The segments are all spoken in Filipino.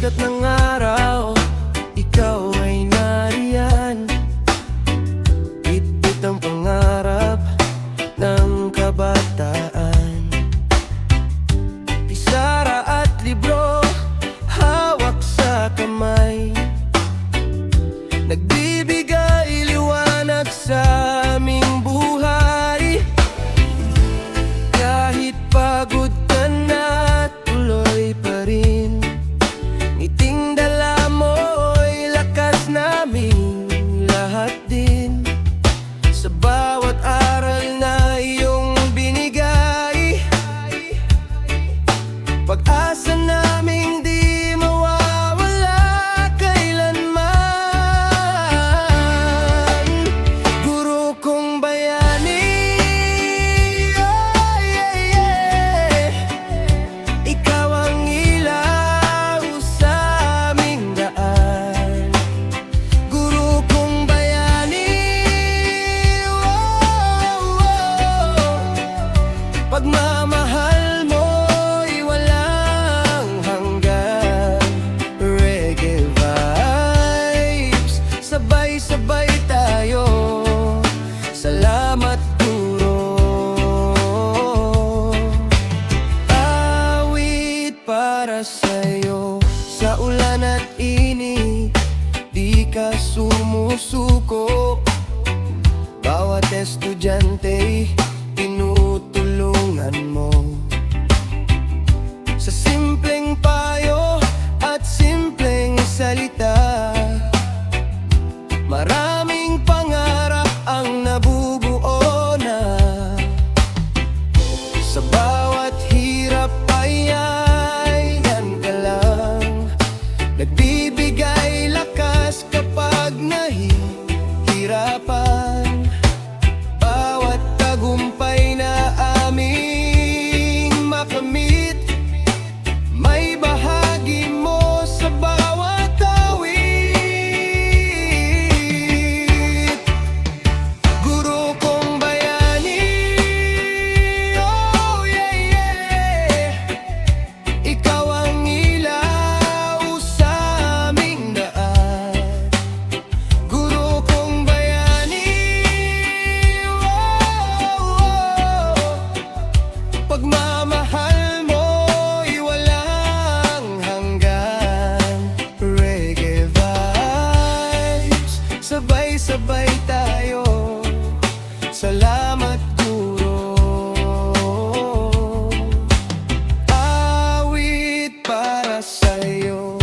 sikat ng araw, ikaw ay nariyan. Bitbit ang pangarap ng kabataan. Pisara at libro, hawak sa kamay, nagbibigay liwanag sa aming buhay. Kahit pagod ka na, tuloy pa rin. Ngiting dala mo'y lakas naming lahat din. Sa bawat aral na iyong binigay, pag-asa naming di mawawala kailanman. Guro kong bayani, oh yeah, yeah. Ikaw ang ilaw sa aming daan. Guro kong bayani, oh, oh. Pagmamahal mo'y walang hanggan. Reggae vibes, sabay-sabay tayo. Salamat guro. Awit para sa'yo, sa ulan at init, di ka sumusuko. Bawat estudyante, tinutulungan mo. Sa simpleng payo at simpleng salita, maraming pangarap ang nabubuo na. Sa bawat hirap ay yan ka lang, nagbibigay lakas kapag nahihirapan. Bawat tagumpay na aming makamit, may bahagi mo sa bawat awit. Guro kong bayani, oh yeah, yeah. Ikaw ang ilaw sa aming daan. Guro kong bayani, oh, oh. Pagmamahal mo'y walang hanggan. Reggae vibes, sabay-sabay tayo. Salamat guro. Awit para sa'yo.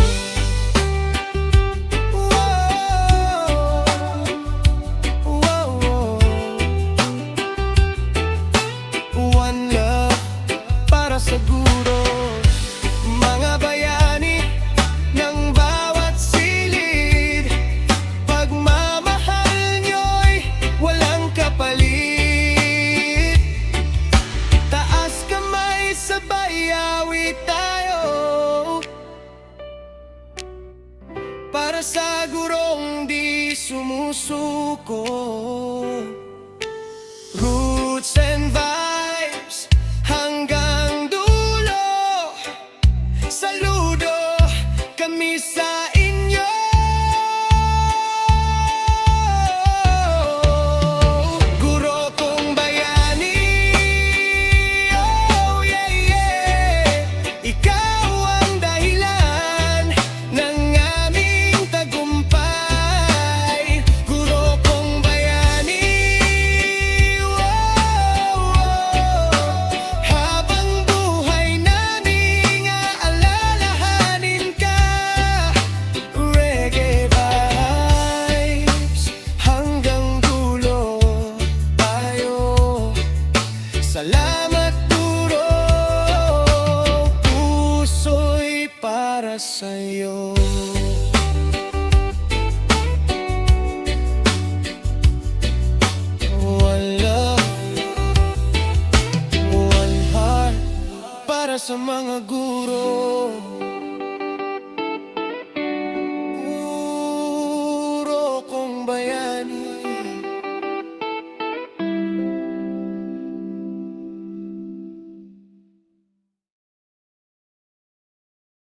Wow, wow, wow. One love para sa guro. Mga bayani ng bawat silid, pagmamahal nyo'y walang kapalit. Taas kamay, sabay awit tayo. Para sa gurong di sumusuko. Roots and vibes hanggang dulo. Saludo kami sa inyo. Guro kong bayani, oh yeah, yeah. Ikaw ang dahilan ng aming tagumpay. Guro kong bayani, oh, oh. Habang buhay naming aalalahanin ka. Reggae vibes hanggang dulo tayo. Salamat guro, puso'y para sa'yo. One love, one heart para sa mga guro.